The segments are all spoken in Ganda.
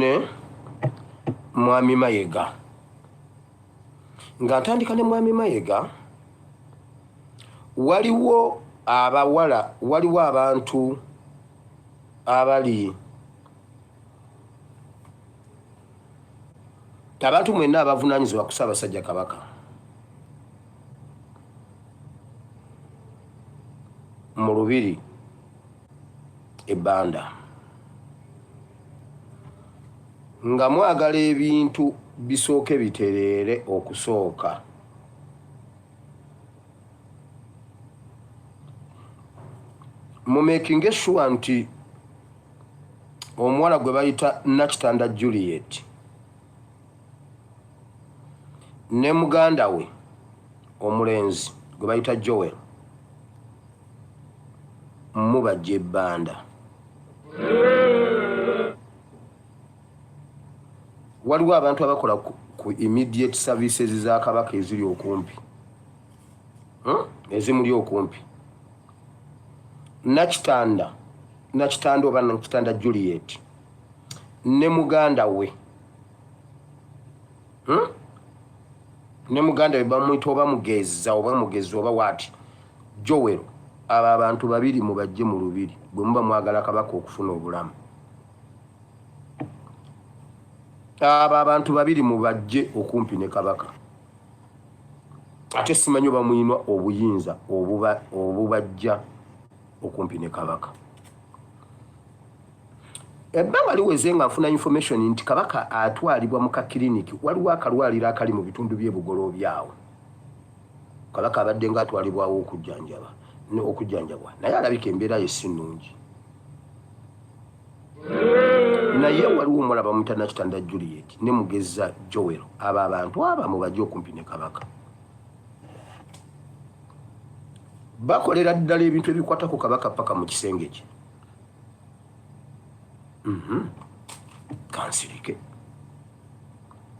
ne Mwami Mayiga nga ntandika ne Mwami Mayiga waliwo abawala waliwo abantu abali abantu mwenna abavunaanyizibwa ku Ssaabasajja Kabaka mu Lubiri ebbanda nga mwagala ebintu bisooke bitereere okusooka mumekinge sure nti omuwala gwe bayita Nakitanda Juliet ne muganda we omulenzi gwe bayita Joel mubajja ebbanda waliwo abantu abakola ku immediate services za Kabaka eziri okumpi ezimuli okumpi Nakitanda oba Nakitanda Juliet ne muganda we ne muganda we bamuyita oba mugeza oba wati Joel abo abantu babiri mubajje mu Lubiri bwe muba mwagala Kabaka okufuna obulamu abo abantu babiri mubajje okumpi ne Kabaka ate simanyi oba muyinwa obuyinza obubajja okumpi ne Kabaka ebbanga liweze nga nfuna information nti Kabaka atwalibwa mu kakiriniki waliwo akalwaliro akali mu bitundu by'ebugolobyawo Kabaka abadde nga atwalibwawo okujjanjabwa naye alabika embeera ye si nnungi naye waliwo omuwala bamuyita Nakitanda Juliet ne mugeza Joel abo abantu abamu bajja okumpi ne Kabaka bakolera ddala ebintu ebikwata ku Kabaka paka mu kisenge kye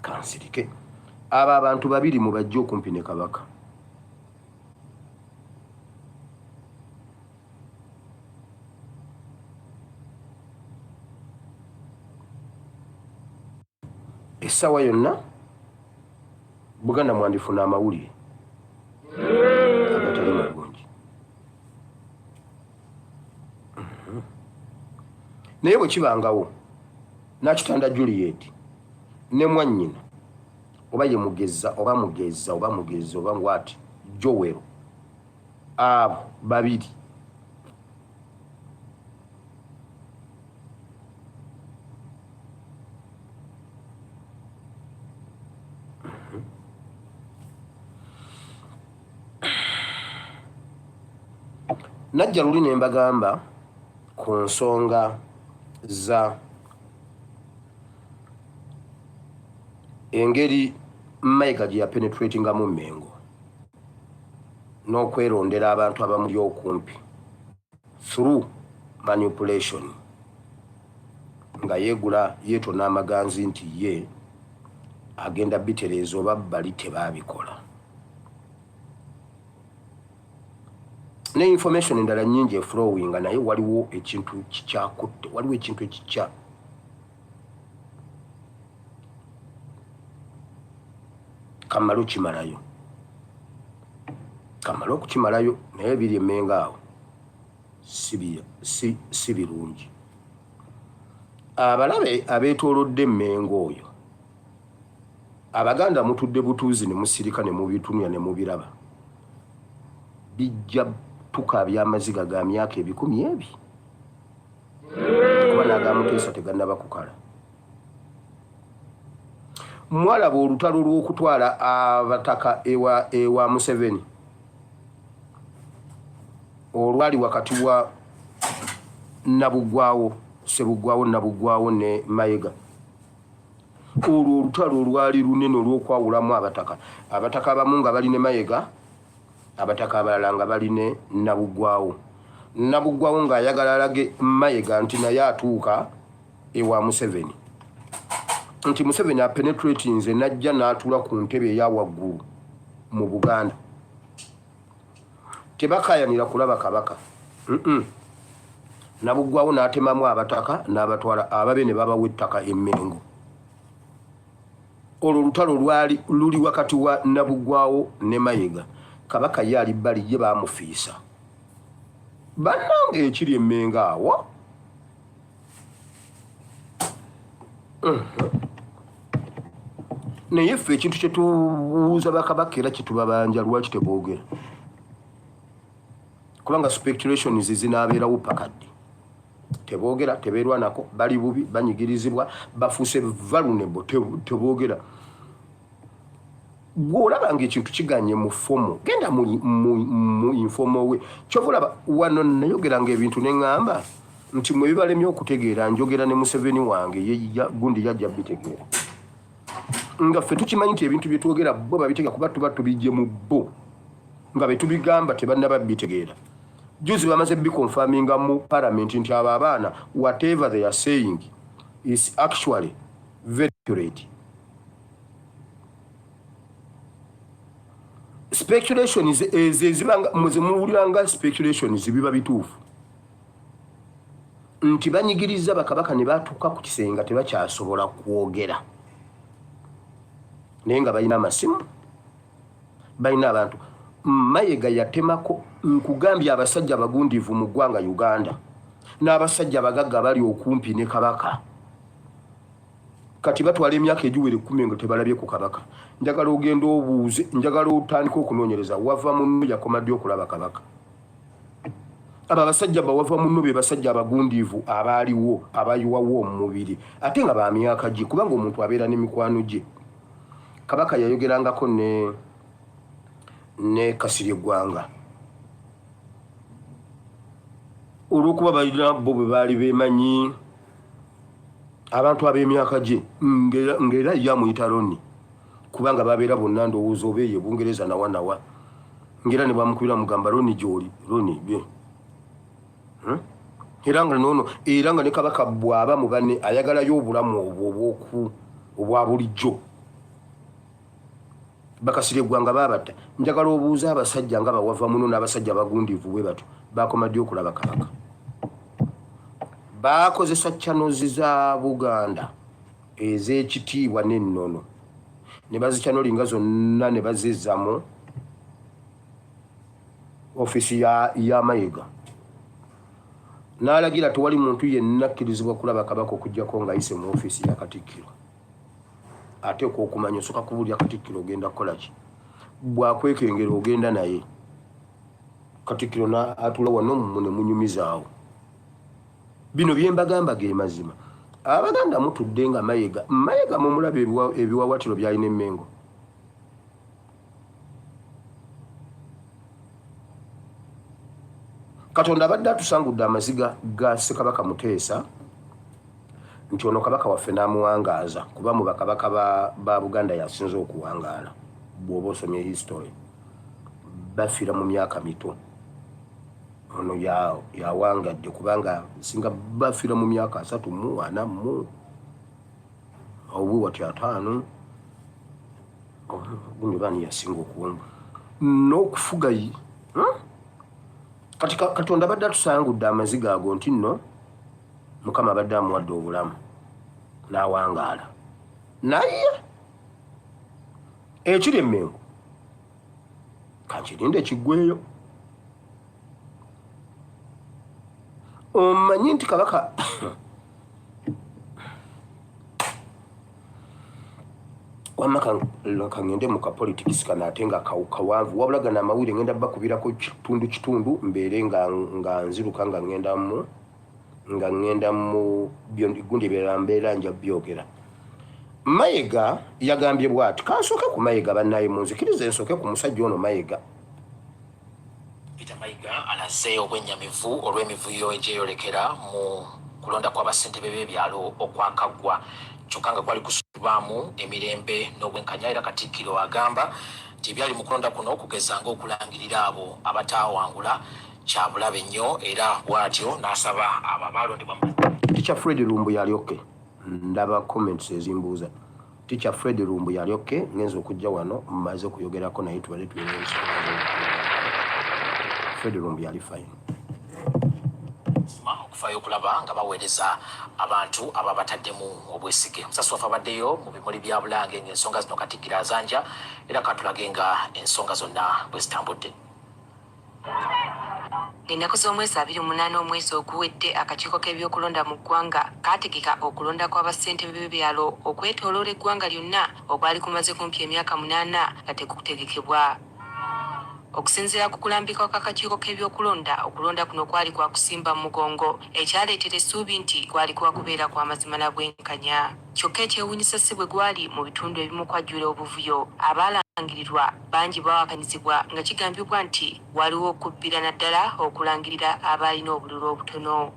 kansirike abo abantu babiri mubajja okumpi ne Kabaka essaawa yonna Buganda mwandifuna amawulire agatali malungi naye bwe kibangawo Nakitanda Juliet ne mwannyina oba ye mugeza oba wati Joel abo babiri najja luli ne mbagamba ku nsonga za engeri Mayiga gye yapenetratingamu Mengo n'okwerondera abantu abamuli okumpi through manipulation nga yeegula yeetona amaganzi nti ye agenda bitereeza oba bali tebaabikola ne information endala nnyingi eflowinga naye waliwo ekintu kikyakutte waliwo ekintu ekikya kamala okukimalayo naye biri emenga awo si birungi abalabe abeetoolodde Mengo oyo Abaganda mutudde butuuzi ne musirika ne mubitumya ne mubiraba bijja tukaabya amaziga ga myaka ebikumi ebi kuba n'agamuteesa tegannaba kukala mwalaba olutalo lw'okutwala abataka ewa Museveni olwali wakati wa Nabugwawo ne Mayiga olwo olutalo olwali lunene olw'okwawulamu abataka abamu nga bali ne Mayiga abataka abalala nga bali ne Nabugwawo ng'ayagala alage Mayiga nti naye atuuka ewa Museveni nti Museveni apenetratinze najja n'atuula ku ntebe eya waggulu mu Buganda tebakayanira kulaba Kabaka Nabugwawo n'atemamu abataka n'abatwala ababe ne babawa ettaka Emmengo. Olwo olutalo luli wakati wa Nabugwawo ne Mayiga. Kabaka ye ali bbali ye baamufiisa. Bannange ekiri Emmengo awo. Naye ffe ekintu kye tubuuza bakabaka era kitubabanja lwaki teboogera. Kubanga speculations zinaabeerawo pakadde. Teboogera, tebeerwanako, bali bubi, banyigirizibwa, bafuuse vulnerable, teboogera. Bw'olabanga ekintu kiganye mu fomo, genda mu informo we. Kyova olaba wano nayogeranga ebintu ne ŋŋamba nti mwe bibalemye okutegeera njogera ne Museveni wange gundi yajja bitegeera. Nga ffe tukimanyi nti ebintu bye twogera bo babitegeera kuba tuba tubijje mu bo. Nga be tubigamba tebannaba bitegeera. Juzi bamaze biconfirminga mu parliament nti abo abaana whatever they are saying is actually very accurate. Speculations ezibanga muzimuwuliranga speculations biba bituufu. Nti banyigiriza bakabaka ne batuuka ku kisenga tebakyasobola kwogera. Naye nga balina amasimu, balina abantu. Mayiga yatemako nkugambye abasajja abagundiivu mu ggwanga Uganda n'abasajja abagagga bali okumpi ne kabaka. Kati batwala emyaka egiwere 10 nga tebalabye ku kabaka. Njagala ogenda obuuze, njagala otandika okunoonyereza wava munno yakoma ddi okulaba kabaka. Aba abasajja bawava munno be basajja abagundiivu abaaliwo abayiwawo omubiri ate nga ba myaka gi kubanga omuntu abeera n'emikwano gye. Kabaka yayogerangako ne Kasirye Gwanga. Olw'okuba balina bo bwe baali beemanyi abantu ab'emyaka gye ng'era yamuyita Roni kubanga babeera bonna ndowooza oba ye Bungereza nawa ng'era ne bamukubira mugamba Roni gy'oli Roni bye era nga noono era nga ne kabaka bw'aba mu banne ayagalayo obulamu obwa bulijjo. Bakasirye Gwanga babatta. Njagala obuuza abasajja nga bawava muno n'abasajja abagundiivu bwe bato baakoma ddi okulaba kabaka. Baakozesa channels za Buganda ez'ekitiibwa n'ennono ne bazichanolinga zonna ne bazizzamu ofisi ya Mayiga. N'alagira tewali muntu yenna akkirizibwa kulaba kabaka okuggyako ng'ayise mu ofisi ya Katikkiro. Ate okumanya osoka kubulya Katikkiro ogenda kukola ki? Bwakwekengera ogenda naye. Katikkiro atula wano ne munyumizaawo. Bino bye mbagamba ge mazima. Abaganda mutudde nga Mayiga mumulaba ebiwawatiro by'alina Emmengo. Katonda abadde atusangudde amaziga ga Ssekabaka Muteesa nti ono kabaka waffe n'amuwangaaza kuba mu bakabaka ba Buganda yasinze okuwangaala bw'oba osomye history. Bafiira mu myaka mito. Ono yawangadde kubanga singa bafiira mu myaka 3 mu 4 mu wati 5 gundi bani yasinga okuwumba n'okufuga yi. Kati Katonda badde atusangudde amaziga ago nti nno Mukama badde amuwadde obulamu n'awangaala naye ekiri Emmengo kankirinde kiggweyo. Omanyi nti kabaka wamma kangende mu kapolitics kana ate nga kawanvu wabula gana amawulire ngenda bakubirako kitundu mbeere nga nziruka nga ngenda mu gundi mbeera nja byogera. Mayiga yagambye bw'ati kansooke ku Mayiga bannaye munzikirize nsooke ku musajja ono Mayiga. Peter Mayiga alaze obwennyamivu olw'emivuyo egyeyolekera mu kulonda kw'abassentebe b'ebyalo okwakaggwa kyokka nga kwali kusubaamu emirembe n'obwenkanya era Katikkiro agamba nti byali mu kulonda kuno okugeza ng'okulangirira abo abataawangula kyabulabe nnyo era bw'atyo n'asaba abo abaalondebwa mu Teacher Fred Lumbu yali oke. Ndaba comments ezimbuuza. Teacher Fred Lumbu yali oke ngenza okujja wano mmaze kuyogerako naye tubale tulina ensonga. Fred Lumbu yali fine. okufaayo okulaba nga baweereza abantu ababataddemu obwesige. Musasi waffe abaddeyo mu bimuli bya Bulange ng'ensonga zino Katikkiro azanja era katulage nga ensonga zonna bwe zitambudde. Ennaku z'omwezi 28 omwezi oguwedde akakiiko k'ebyokulonda mu ggwanga kaategeka okulonda kw'abassentebe b'ebyalo okwetooloola eggwanga lyonna okwali kumaze kumpi emyaka 8 nga tekutegekebwa. Okusinziira ku kulambika kw'akakiiko k'ebyokulonda, okulonda kuno kwali kwa kusimba mu mugongo ekyaleetera essuubi nti kwali kuba kubeera kwa mazima na bwenkanya. Kyokka ekyewuunyisa si bwe gwali mu bitundu ebimu kwajjula obuvuyo. Abaalangirirwa bangi bawakanizibwa nga kigambibwa nti waliwo okubbira naddala okulangirira abaalina obululu obutono.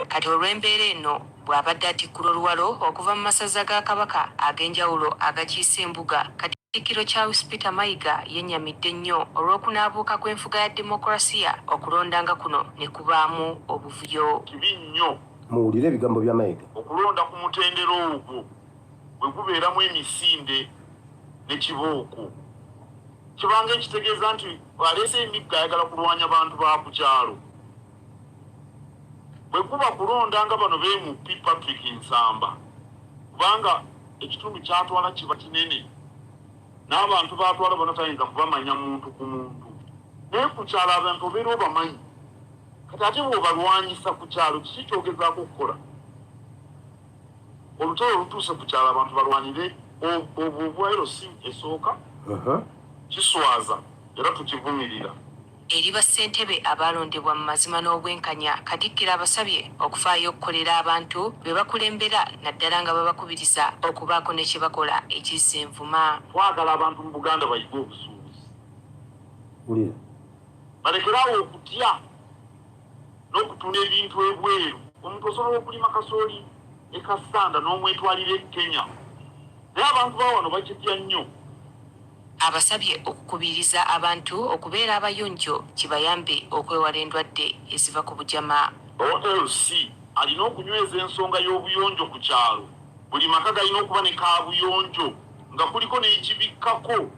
Kati olw'embeera eno bw'abadde atikkula oluwalo okuva mu masaza ga Kabaka ag'enjawulo agakiise embuga, Katikkiro Charles Peter Mayiga yennyamidde nnyo olw'okunaabuuka kw'enfuga ya demokulasiya okulondanga kuno ne kubaamu obuvuyo. Kibi nnyo muwulire ebigambo bya Mayiga. Okulonda ku mutendero ogwo bwe gubeeramu emisinde ne kibooko. Kibanga ekitegeeza nti aleese emigga ayagala kulwanya abantu ba ku kyalo. Bwe kuba kulonda nga bano beemuppi Patrick Nsamba, kubanga ekitundu kyatwala kiba kinene n'abantu baatwala bano tayinza kubamanya muntu ku muntu. Naye ku kyalo abantu obeera obamanyi, kati ate bw'obalwanyisa ku kyalo kiki kyogezaako okukola? Olutalo olutuuse ku kyalo abantu balwanire obubwairo si esooka kiswaza era tukivumirira. Eri bassentebe abaalondebwa mu mazima n'obwenkanya, Katikkiro abasabye okufaayo okukolera abantu be bakulembera naddala nga babakubiriza okubaako ne kye bakola ekizza envuma. Twagala abantu mu Buganda bayige obusuubuzi. Balekerawo okutya n'okutunda ebintu ebweru. Omuntu osobola okulima kasooli ekasanda n'omwetwalira e Kenya. Naye abantu ba wano bakitya nnyo. Abasabye okukubiriza abantu okubeera abayonjo kibayambe okwewala endwadde eziva ku bujama. OLC alina okunyweza ensonga y'obuyonjo ku kyalo. Buli maka galina okuba ne kaabuyonjo nga kuliko n'ekibikkako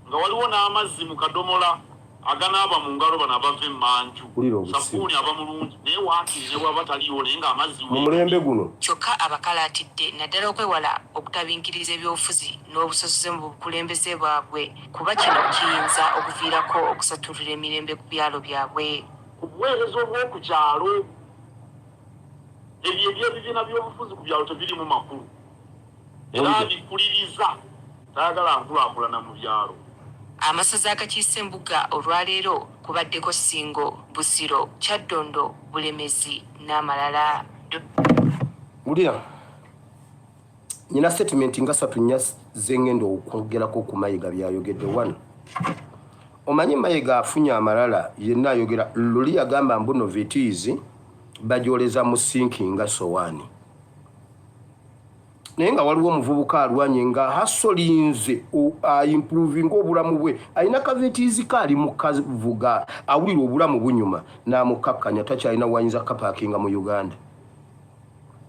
nga waliwo n'amazzi mu kadomola aganaaba mu ngalo bano abava emmanju. Safuuni aba mulungi naye waakiri ne bw'aba taliiwo naye ng'amazzi mu mulembe guno. Kyokka abakalaatidde naddala okwewala okutabingiriza ebyobufuzi n'obusosoze mu bukulembeze bwabwe, kuba kino kiyinza okuviirako okusatulira emirembe ku byalo byabwe. Ku buweereza obw'oku kyalo, ebyo eby'ebibiina by'obufuzi ku byalo tebirimu makulu. Era bikuliriza tayagala nkulaakulana mu byalo. Amasaza agakiise embuga olwaleero kubaddeko Ssingo, Busiro, Kyaddondo, Bulemezi n'amalala. Wulira, nyina statement nga 3 nnya zengendo okwogerako ku Mayiga byayogedde. 1, omanyi Mayiga afunye amalala yenna ayogera luli yagamba mbuno vitizi bajoleza mu sinki nga sowaani. Naye nga waliwo omuvubuka alwanye nga hasolinze improving obulamu bwe, alina kavitizi kaali mu kavuga awulira obulamu bunyuma n'amukakkanya takyalina wayinza kapaakinga mu Uganda.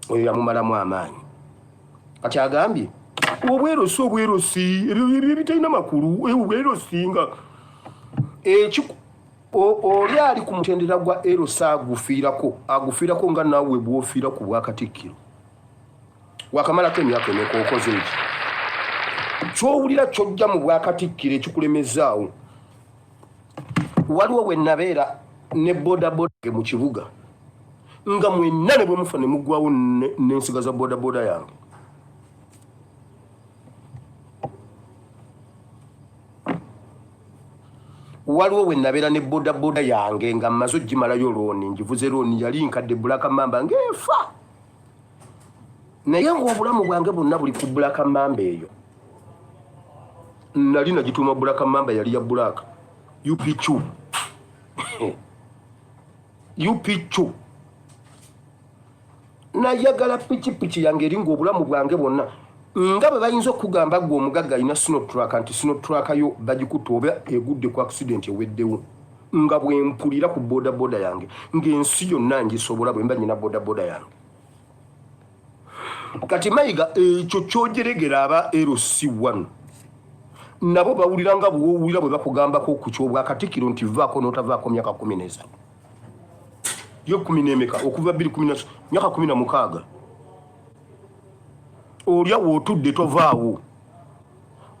Oyo yamumalamu amaanyi. Kati agambye obwerosi ebyo bitalina makulu obwerosi nga oli ali ku mutendera gwa erosa agufiirako nga naawe bw'ofiira ku bwa Katikkiro. Wakamalako emyaka emeka okoze eki kyowulira kyojja mu bwa Katikkiro ekikulemezaawo. Waliwo we nabeera ne bodaboda mu kibuga nga mwenna ne bwe mufa ne muggwawo n'ensigaza bodaboda yange. Waliwo we nabeera ne bodaboda yange nga mmaze ogimalayo looni, ngivuze looni yali nkadde Black Mamba ng'efa. Naye ng'obulamu bwange bwonna buli ku Black Mamba eyo. Nali nagituuma Black Mamba yali ya Black. UP2. UP2. Nayagala pikipiki yange eri ng'obulamu bwange bwonna. Nga bwe bayinza okugamba gwe omugagga alina Sinotrack anti Sinotrack yo bagikutte oba egudde ku accident eweddewo. Nga bwe mpulira ku bodaboda yange ng'ensi yonna ngisobola bwe mba nnyina bodaboda yange. kati Mayiga ekyo kyogeregera aba LC1 nabo bawulira nga bw'owulira bwe bakugambako ku kyobwa Katikkiro nti vaako n'otavaako myaka 13 yo 10 okuva 2010 myaka 16 olya wootudde tovaawo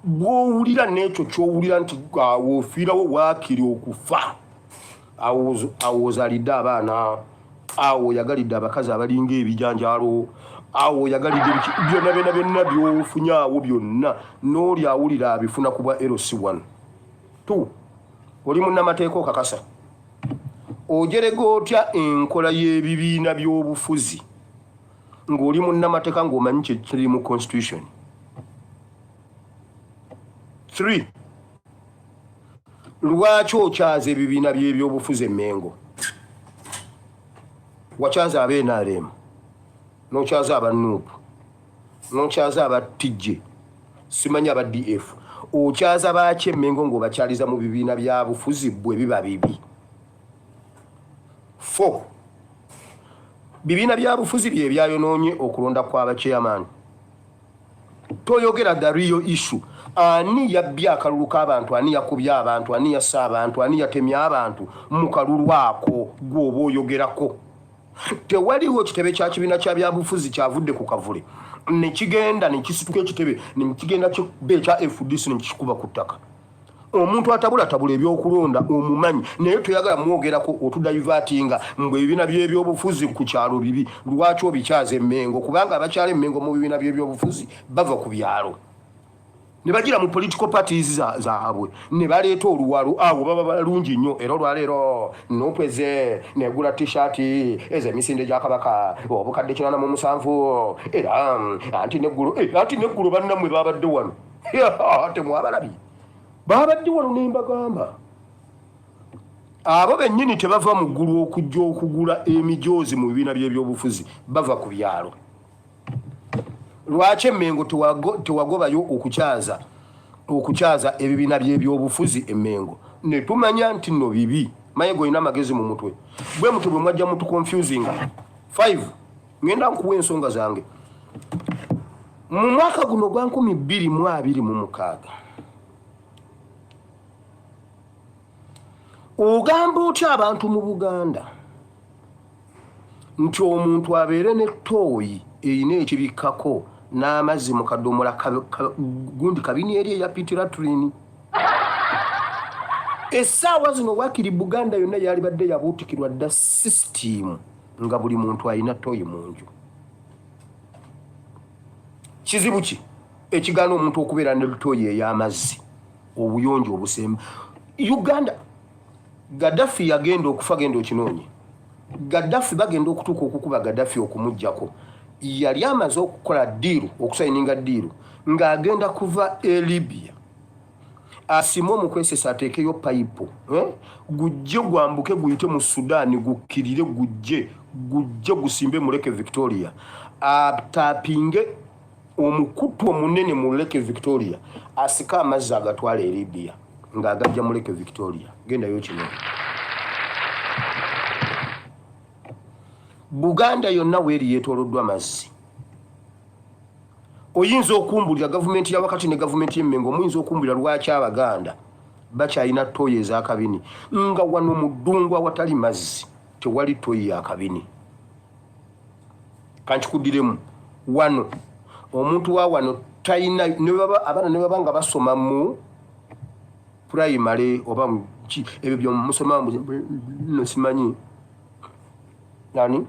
bw'owulira n'ekyo ky'owulira nti woofiirawo waakiri okufa awo ozaalidde abaana awo yagalidde abakazi abalinga ebijanjaalo awo yagalidde byonna by'ofunye awo byonna n'oli awulira abifuna ku bwa LC1 tu oli munnamateeka okakasa ojerega otya enkola y'ebibiina by'obufuzi ng'oli munnamateeka ng'omanyi kye kiri mu constitution 3 lwaki okyaza ebibiina by'ebyobufuzi emmengo wakyaza aba NRM n'okyaza aba NUP n'okyaza aba TJ simanyi aba DF okyaza baaki emmengo ng'obakyaliza mu bibiina bya bufuzi bwe biba bibi 4 bibiina bya bufuzi bye byayonoonye okulonda kw'abachairman toyogera the real issue ani yabbya akalulu k'abantu ani yakubya abantu ani yassa abantu ani yatemya abantu mu kalulu ako gw'oba oyogerako tewaliwo kitebe kya kibiina kya byabufuzi kyavudde ku kavule nekigenda nekisituka ekitebe nekigenda kibe ekya FDC nekikuba ku ttaka omuntu atabula ebyokulonda omumanyi naye toyagala mwogerako otudayivatinga mbwe ebibiina by'ebyobufuzi ku kyalo bibi lwaki obikyaza emmengo kubanga abakyala emmengo mu bibiina by'ebyobufuzi bava ku byalo ne bagira mu political parties zaabwe ne baleeta oluwalo awo baba balungi nnyo era olwaleero nopweze negula t-shirt ez'emisinde gya kabaka obukadde 87 era anti neggulu bannammwe babadde wano temwabalabye babadde wano nembagamba abo bennyini tebava mu ggulu okujja okugula emijoozi mu bibiina by'ebyobufuzi bava ku byalo lwaki emmengo tewagobayo okukyaza ebibiina by'ebyobufuzi emmengo ne tumanya nti nno bibi Mayiga olina amagezi mu mutwe bwe mutwe bwe mwajja mutu confusing 5 ngenda nkuwa ensonga zange mu mwaka guno gwa 2026 ogamba otya abantu mu Buganda nti omuntu abeere ne tooyi eyina ekibikkako n'amazzi mu kadomola gundi kabini eri eyapitira turini essaawa zino wakiri Buganda yonna yali badde yabuutikirwa dda system nga buli muntu alina tooyi mu nju kizibu ki ekigaana omuntu okubeera ne tooyi ey'amazzi obuyonjo obusemba Uganda Gaddafi yagenda okufa genda okinoonye Gaddafi bagenda okutuuka okukuba Gaddafi okumuggyako yali amaze okukola diiru okusayininga diiru ng'agenda kuva Libya asime omukwesesa ateekeyo payipo gujje gwambuke guyite mu Sudan gukkirire gujje gusimbe mu Lake Victoria atapinge omukutu omunene mu Lake Victoria asika amazzi agatwala e Libya ng'agajja mu Lake Victoria gendayo kino Buganda yonna weeri yeetooloddwa amazzi oyinza okumbulira gavumenti ya wakati ne gavumenti y'emmengo muyinza okumbulira lwaki Abaganda bakyalina tooyi ez'akabini nga wano mu ddungu awatali mazzi tewali tooyi ya kabini kankikuddiremu wano omuntu wa wano talina abaana ne baba nga basoma mu primary oba ebyo byomusoma no simanyi nani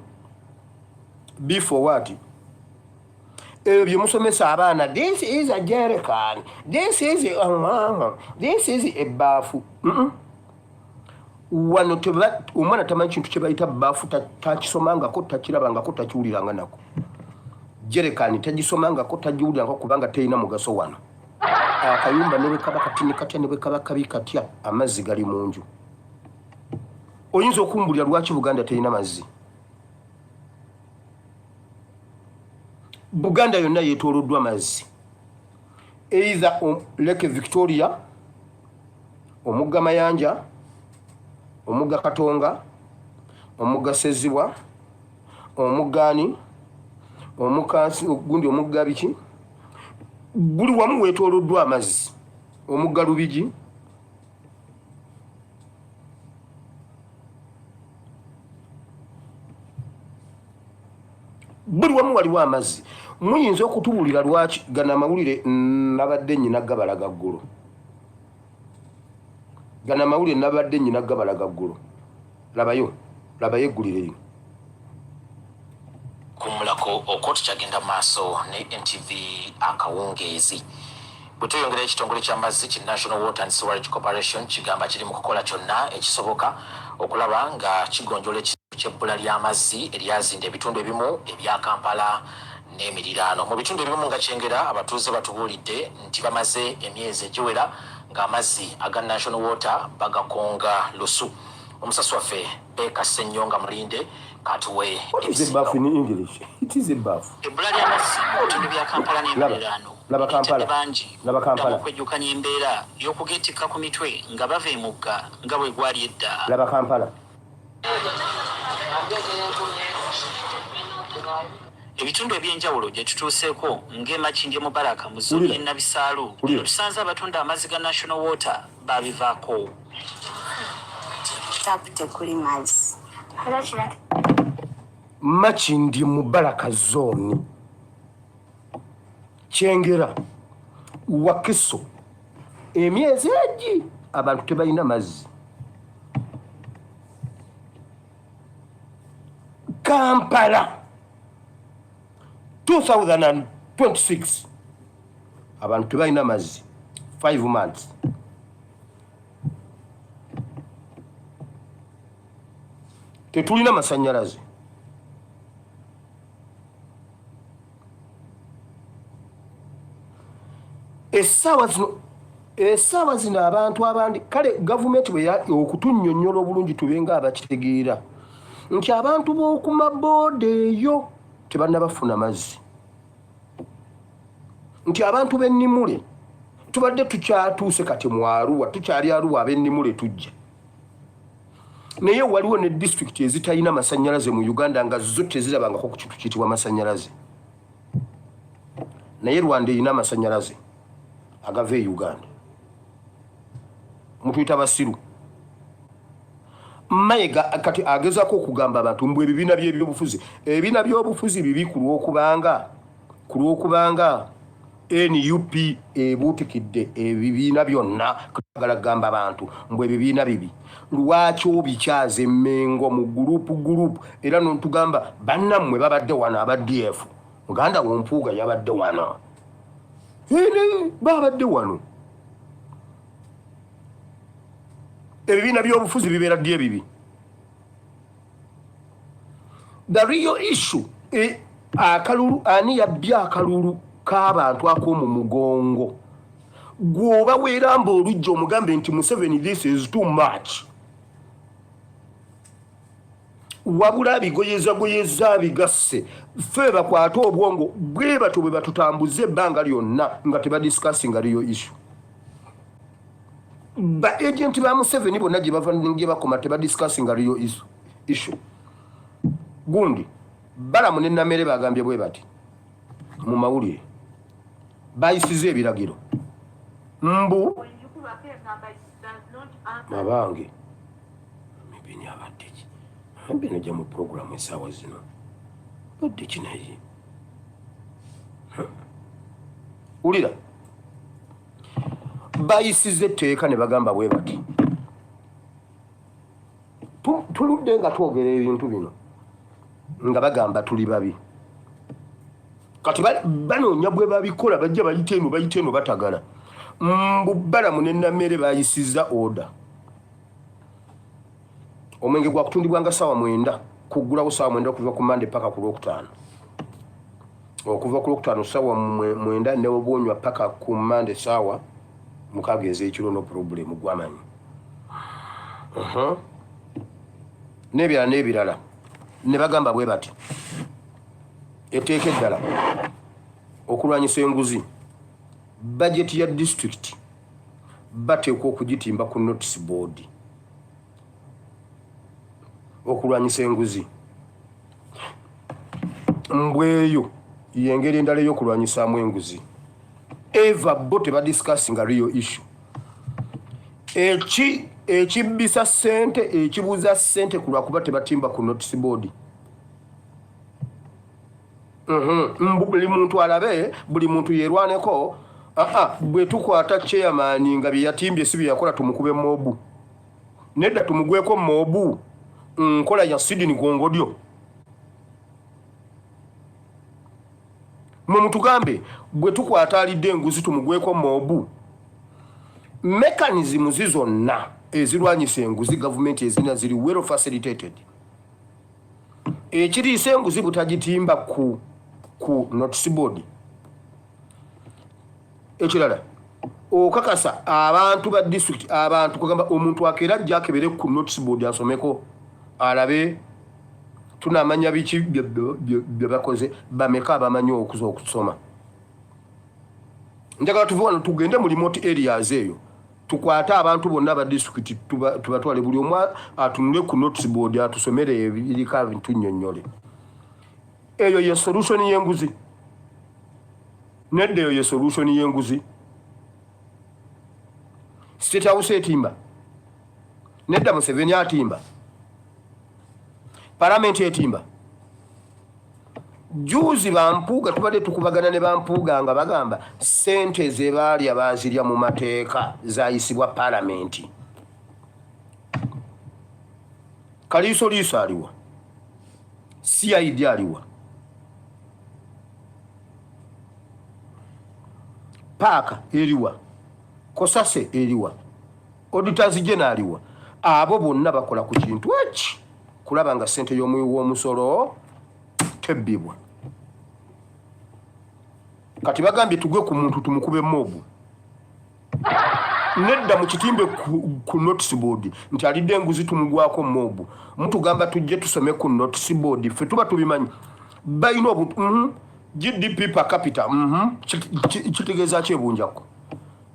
before what ebyo musomesa abaana this is a jerrycan this is a bafu wano omwana tamanyi kintu kye bayita bafu takisomangako takirabangako takiwuliranga nako jerrycan tagisomangako tagiwulirangako kubanga terina mugaso wano akayumba ne bwe kaba katini katya ne bwe kaba kabi katya amazzi gali mu nju oyinza okumbulira lwaki Buganda terina mazzi Buganda yonna yeetooloddwa amazzi either Lake Victoria omugga Mayanja omugga Katonga omugga Sezibwa omuggani omukasi gundi omugga biki buli wamu wetooloddwa amazzi omugga Lubigi buli wamu waliwo amazzi muyinza okutubulira lwaki gana amawulire nabadde nnyina gabalaga ggulo gana amawulire nabadde nnyina gabalaga ggulo labayo eggulire kumulako okoti kyagenda maaso ne NTV akawungeezi bwe tuyongera ekitongole ky'amazzi ki National Water and Sewerage Corporation kigamba kiri mu kukola kyonna ekisoboka okulaba nga kigonjola ekizibu ky'ebbula ly'amazzi eryazinda ebitundu ebimu ebya Kampala n'emiriraano. Mu bitundu ebimu nga Kyengera abatuuze batubuulidde nti bamaze emyezi egiwera ng'amazzi aga National Water bagakonga lusu. Omusasi waffe Beka Ssennyonga Mulinde katuwe What is a bath in English? It is a bath. ebbula ly'amazzi mu bitundu bya Kampala n'emiriraano Laba Kampala. bangi Laba Kampala. okwejjukanya embeera y'okugeetikka ku mitwe nga bava emugga nga bwe gwali edda. Laba Kampala. Ebitundu ebyenjawulo gye tutuuseeko ng'Emakindye mu Baraka mu zoni y'e Nabisaalu tusanze abatunda amazzi ga National Water babivaako. Tekuli mazzi. Makindye mu Baraka zoni Kyengera Wakiso emyezi egi abantu tebalina mazzi. Kampala 2026 abantu tebalina mazzi 5 months. Tetulina masannyalaze. Essaawa zino abantu abandi kale gavumenti bwe okutunnyonnyola obulungi tubenga abakitegeera nti abantu b'oku mabooda eyo tebannabafuna mazzi, nti abantu b'Ennimule tubadde tukyatuuse kati mu Arua, tukyali Arua ab'Ennimule tujja, naye waliwo ne disitulikiti ezitalina masannyalaze mu Uganda nga zo tezirabangako ku kintu kiyitibwa masannyalaze, naye Rwanda erina amasannyalaze agava e Uganda mutuyita basiru. Mayiga kati agezaako okugamba abantu mbu ebibiina ebibiina by'obufuzi bibi ku lw'okubanga NUP ebuutikidde ebibiina byonna kagala kugamba abantu mbu ebibiina bibi lwaki obikyaza emmengo mu gurupu era nontugamba bannammwe babadde wano aba DF muganda wompuuga yabadde wano babadde wano ebibiina by'obufuzi bibeera ddi ebibi. The real issue akalulu ani yabbye akalulu k'abantu ak'omu mugongo gwoba weeramba olujja omugambe nti Museveni this is too much wabula abigoyeza bigasse ffe bakwate obwongo bwe bato bwe batutambuze ebbanga lyonna nga tebadiscussinga real issue. Ba agent ba Museveni bonna gye bava nge bakoma tebadiscussinga real issue. Gundi Balamu ne Namere bagambye bwe bati mu mawulire bayisize ebiragiro mbu mabange mibini abadde ki mbene gye mu programu essaawa zino badde ki naye ulira bayisize etteeka ne bagamba bwe bati tuludde nga twogera ebintu bino nga bagamba tuli babi kati banoonya bwe babikola bajja bayite eno batagala mbu Balamu ne Namere bayisiza oda omwenge gwa kutundibwanga ssaawa 9 kuggulawo ssaawa 9 okuva ku Mande paka ku Lwokutaano okuva ku Lwokutaano ssaawa 9 ne obwonywa paka ku Mande ssaawa 6 ez'ekiro no problem gwamanyi n'ebirala ne bagamba bwe bati etteeka eddala okulwanyisa enguzi budget ya district bateekwa okugitimba ku notice board okulwanyisa enguzi mbweyo yengeri endala y'okulwanyisaamu enguzi. Eva bo tebadiscussinga real issue. Ekibisa ssente, ekibuuza ssente ku lwakuba tebatimba ku notice board. Buli muntu alabe, buli muntu yerwaneko. Bwe tukwata chairman nga bye yatimbye si bye yakola tumukube mobu. Nedda tumugweko mobu. Nkola ya Sydney Gongodyo. Mwe mutugambe bwe tukwata alidde enguzi tumugweko mobu. Mechanism zizonna ezirwanyisa enguzi government ezina ziri well facilitated. Ekiriisa enguzi butagitimba ku notice board. Ekirala okakasa abantu ba district abantu kugamba omuntu akera jakebere ku notice board asomeko alabe tunamanya biki bye bakoze bameka abamanyi okusoma. Njagala tuve wano tugende mu remote areas eyo tukwata abantu bonna ba district tubatwale buli omwa atunule ku notice board atusomere ebirika bintu nnyonnyole. Eyo ye solution y'enguzi. Nedda eyo ye solution y'enguzi. State House etimba. Nedda Museveni atimba. Parliament etimba. Juzi bampuuga tubadde tukubagana ne bampuuga nga bagamba ssente ze baali abazirya mu mateeka zayisibwa Parliament. Kaliiso liiso aliwa. CID aliwa. Paaka eriwa. Kosase eriwa. Auditors General aliwa. Abo bonna bakola ku kintu eki kulaba nga ssente y'omuwi w'omusolo tebbibwa. Kati bagambye tugwe ku muntu tumukube mobu. Nedda mu kitimbe ku notice board nti alidde enguzi tumugwako mobu. Mutugamba tujje tusome ku notice board ffe tuba tubimanyi. Bayina obuntu GDP per capita kitegeeza ki ebunjako.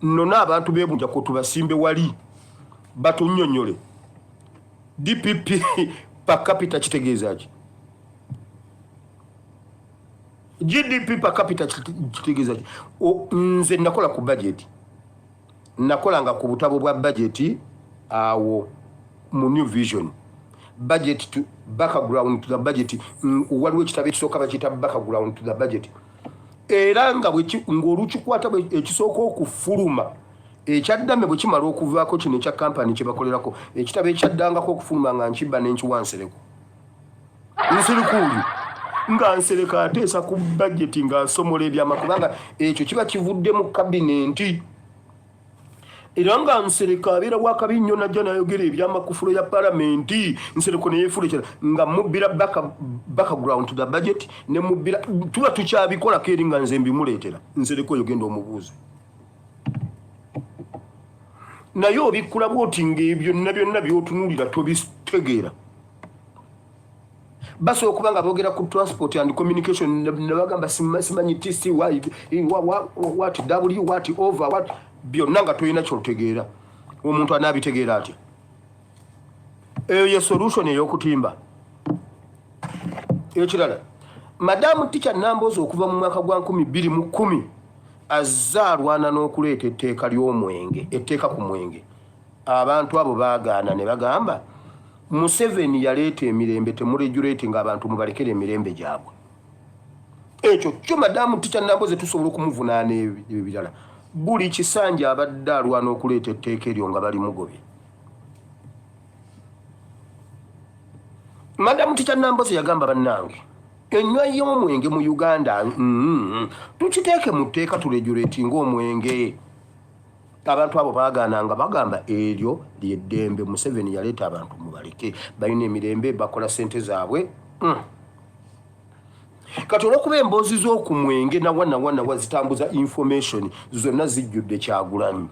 Nona abantu bebunjako tubasimbe wali batunnyonnyole. DPP per capita kitegeeza ki? GDP per capita kitegeeza ki? Nze nakola ku budget. Nakolanga ku butabo bwa budget awo mu New Vision. Budget to background to the budget. Waliwo ekitabo ekisooka bakiyita background to the budget. Era nga ng'olukikwata ekisooka okufuluma ekyaddame bwe kimala okuvaako kino ekya kampani kye bakolerako ekitabo ekyaddangako okufuluma nga nkibba n'enkiwansereko. Nsirikuuli nga nsereka ateesa ku budget nga nsomola ebyama kubanga ekyo kiba kivudde mu kabinenti. Era nga nsereka abeera wakabinnyo najja nayogera ebyamakufulo ya Parliamenti nsereko neyeefula ekirala nga mubbira background to the budget ne mubbira tuba tukyabikolako eri nga nze mbimuleetera nsereko oyo genda omubuuze. Naye obikkula bwoti ng'ebyo byonna by'otunuulira tobitegeera. Basooka okuba nga boogera ku transport and communication ne bagamba simanyi TC what W what over what byonna nga tolina kyotegeera. Omuntu anaabitegeera atya? Eyo ye solution ey'okutimba. Ekirala Madamu Teacher Nambooze okuva mu mwaka gwa 2010 azaalwana n'okuleeta etteeka ly'omwenge, etteeka ku mwenge. Abantu abo baagaana ne bagamba Museveni yaleeta emirembe temuregulate nga abantu mubalekere emirembe gyabwe. Ekyo kyo Madamu Teacher Nambooze tusobola okumuvunaana ebirala. Buli kisanja abadde alwana okuleeta etteeka eryo nga bali mugobye. Madamu Teacher Nambooze yagamba bannange ennywa y'omwenge mu Uganda tukiteeke mu tteeka turegulate ng'omwenge. Abantu abo baagaananga bagamba eryo lyeddembe. Museveni yaleeta abantu mubaleke balina emirembe bakola ssente zaabwe. Kati olw'okuba emboozi z'oku mwenge nawa zitambuza information zonna zijjudde Kyagulanyi.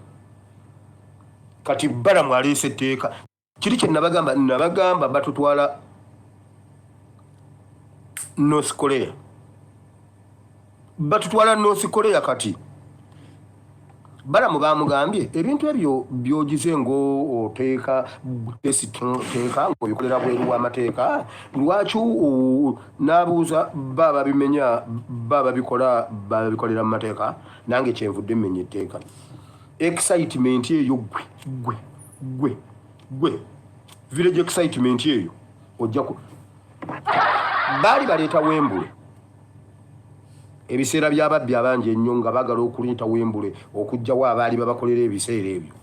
Kati Balamu aleese etteeka. Kiri kye nabagamba batutwala North Korea. Batutwala North Korea kati. Balamu bamugambye ebintu ebyo byogize ngo oteeka teeka ng'obikolera bweru w'amateeka lwaki n'abuuza baba bimenya baba bikolera mu mateeka nange kyenvudde mmenya etteeka excitement eyo gwe village excitement eyo ojja baali baleeta Wembule ebiseera by'ababbi abangi ennyo nga baagala okuleeta Wembule okugjawo abaali babakolera ebiseera ebyo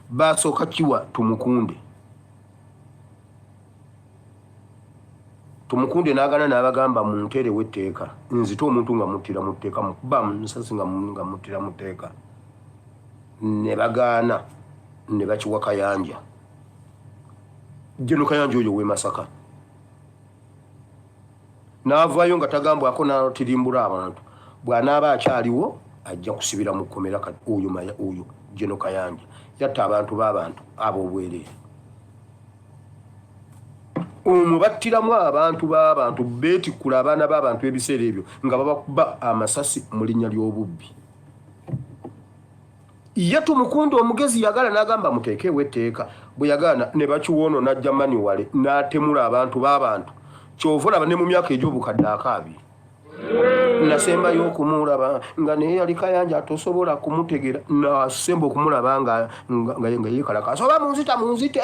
baasooka kiwa Tumukunde n'agana n'abagamba munteerewo etteeka nzite omuntu nga muttira mu tteeka mukuba nsasi nga muttira mu tteeka ne bagaana ne bakiwa Kayanja Jeno Kayanja oyo w'e Masaka n'avaayo nga tagambwako n'atirimbula abantu bw'anaaba akyaliwo ajja kusibira mu kkomera oyo Jeno Kayanja yatta abantu b'abantu ab'obwereere battiramu abantu b'abantu beetikkula abaana b'abantu ebiseera ebyo nga babakuba amasasi mu linnya ly'obubbi ye Tumukunde omugezi yagala n'agamba muteekeewo etteeka bwe yagaana ne bakiwoono n'ajja Manuwale n'atemula abantu b'abantu kyova olaba ne mu myaka egy'obukadde 20 nasembayo okumulaba nga naye yali Kayanja tosobola kumutegera nasemba okumulaba nga yeekalakaasa oba munzite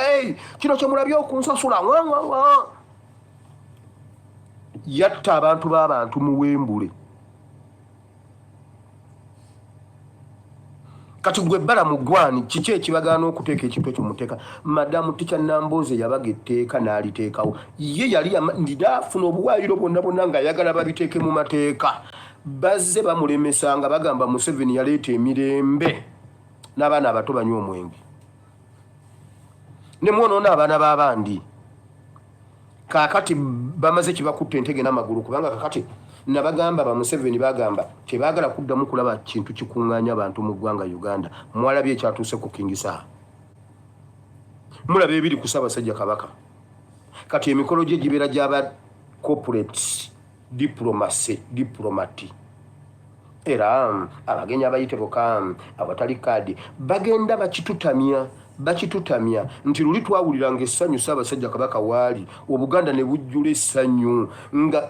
kino kyemulabye okunsasula yatta abantu b'abantu mu Wembule kati gwe Balamu Gwani kiki ekibagaana okuteeka ekintu ekyo muteeka madamu Ticha Nambooze yabaga etteeka n'aliteekawo ye yali ndafuna obuwaayiro bonna nga ayagala babiteeke mu mateeka bazze bamulemesanga bagamba Museveni yaleeta emirembe n'abaana abato banywa omwenge ne mwonoona abaana b'abandi kaakati bamaze kibakutte entege n'amagulu kubanga kakati nabagamba ba Museveni bagamba tebaagala kuddamu kulaba kintu kikuŋŋaanya abantu mu ggwanga Uganda mwalabye ekyatuuse ku King Saha mulaba ebiri ku Ssaabasajja Kabaka kati emikolo gye gibeera gy'aba corporate diplomati era abagenyi abayite boka abatali kaadi bagenda bakitutamya nti luli twawuliranga essanyu Ssaabasajja Kabaka waali Obuganda ne bujjula essanyu nga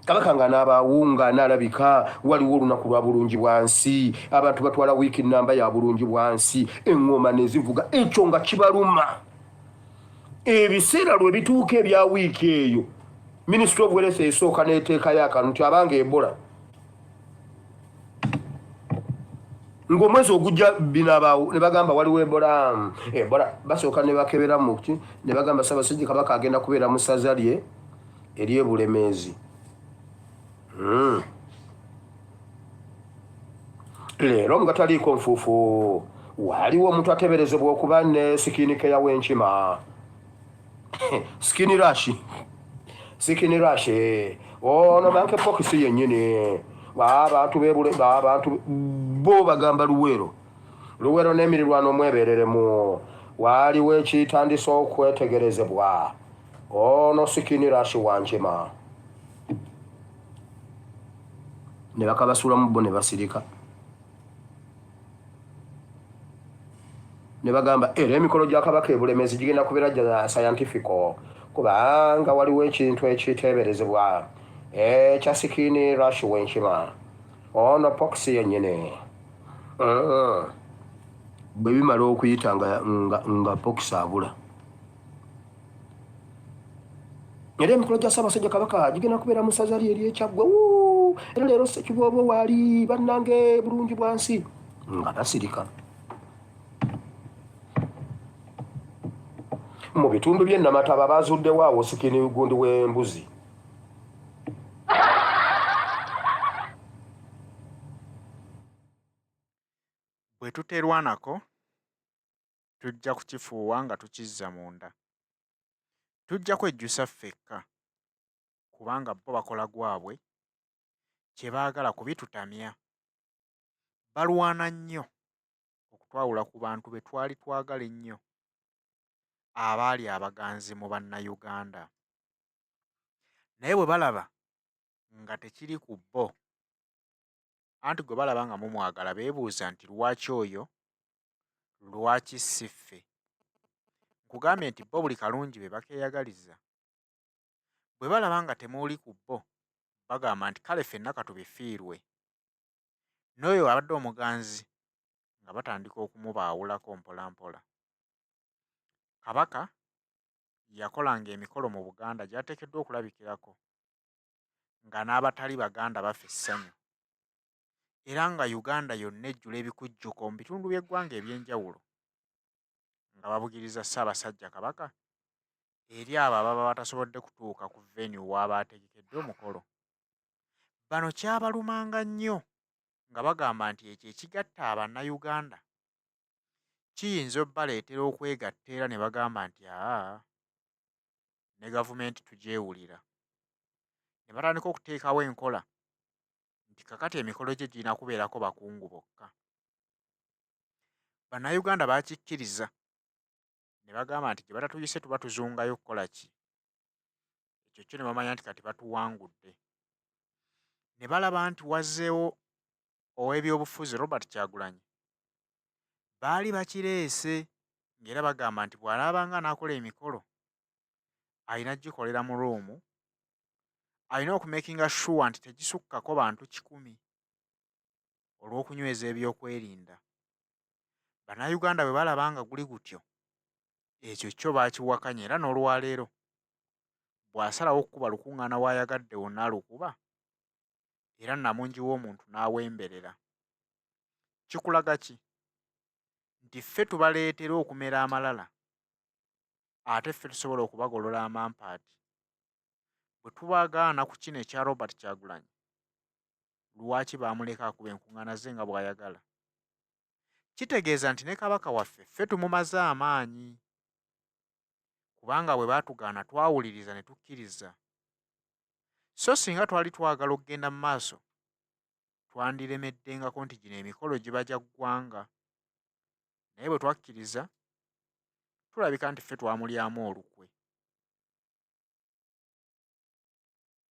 Kabaka nga n'abawunga n'alabika waliwo olunaku lwa bulungi bwansi abantu batwala wiiki namba ya bulungi bwansi eŋŋoma ne zivuga ekyo nga kibaluma ebiseera lwe bituuka ebya wiiki eyo Ministry of Health esooka n'eteekayo akantu nti abanga Ebola ng'omwezi ogujja binabaawo ne bagamba waliwo Ebola basooka ne bakebera muki ne bagamba Ssaabasajja Kabaka agenda kubeera mu ssaza lye ery'Ebulemeezi leero nga taliiko nfuufu waaliwo omuntu ateeberezebwa okuba ne sikiinike ya Wenkima sikini rashi ono banke pokisi yennyini abantu bo bagamba Luweero n'emirirwano omwebereremu waaliwo ekitandisa okwetegerezebwa ono sikini rashi Wankima ne bakabasuulamu bo ne basirika ne bagamba era emikolo gya Kabaka Ebulemeezi gigenda kubeera gya scientifico kubanga waliwo ekintu ekiteeberezebwa ekya sikini rashi Wenkima ono pokisi yennyini bwe bimala okuyita nga pokisi abula era emikolo gya Ssaabasajja Kabaka gigenda kubeera mu ssaza lye ery'Ekyaggwe era leero Ssekiboobo waali bannange bulungi bwansi nga basirika mu bitundu by'e Namataba baazuddewo awo sikini gundi w'embuzi bwe tuterwanako tujja kukifuuwa nga tukizza munda tujja kwejjusa ffekka kubanga bo bakola gwabwe kye baagala kubitutamya balwana nnyo okutwawula ku bantu be twali twagala ennyo abaali abaganzi mu bannayuganda naye bwe balaba nga tekiri ku bo anti gwe balaba nga mumwagala beebuuza nti lwaki oyo, lwaki si ffe? Nkugambye nti bo buli kalungi be bakeeyagaliza. Bwe balaba nga temuuli ku bo bagamba nti kale ffenna katubifiirwe. N'oyo abadde omuganzi nga batandika okumubaawulako mpolampola. Kabaka yakolanga emikolo mu Buganda gy'ateekeddwa okulabikirako, nga n'abatali Baganda bafa essanyu, era nga Uganda yonna ejjula ebikujjuko mu bitundu by'eggwanga eby'enjawulo, nga babugiriza Ssaabasajja Kabaka eri abo ababa batasobodde kutuuka ku venue w'aba ategekeddwa omukolo. Bano kyabalumanga nnyo nga bagamba nti ekyo ekigatta Abannayuganda kiyinza obbaleetera okwegatta era ne bagamba nti ne gavumenti tugyewulira. Ne batandika okuteekawo enkola nti kakati emikolo gye girina kubeerako bakungu bokka. Bannayuganda baakikkiriza ne bagamba nti gye batatuyise tuba tuzungayo kukola ki? Ekyo kyo ne bamanya nti kati batuwangudde. Ne balaba nti wazzeewo ow'ebyobufuzi Robert Kyagulanyi. Baali bakireese ng'era bagamba nti bw'anaabanga anaakola emikolo alina gikolera mu Ruumu, alina okumakinga sure nti tegisukkako bantu 100 olw'okunyweza ebyokwerinda. Bannayuganda bwe balaba nga guli gutyo, ekyo kyo baakiwakanya era n'olwaleero bw'asalawo okukuba lukuŋŋaana w'ayagadde wonna alukuba, era namungi w'omuntu n'awemberera. Kikulaga ki? Nti ffe tubaleetera okumera amalala, ate ffe tusobola okubagolola amampaati. Bwe tubagaana ku kino ekya Robert Kyagulanyi, lwaki baamuleka akuba enkuŋŋaana ze nga bw'ayagala? Kitegeeza nti ne Kabaka waffe ffe tumumaze amaanyi, kubanga bwe baatugaana twawuliriza ne tukkiriza. So singa twali twagala okugenda mu maaso, twandiremeddengako nti gino emikolo giba gya ggwanga. Naye bwe twakkiriza, tulabika nti ffe twamulyamu olukwe.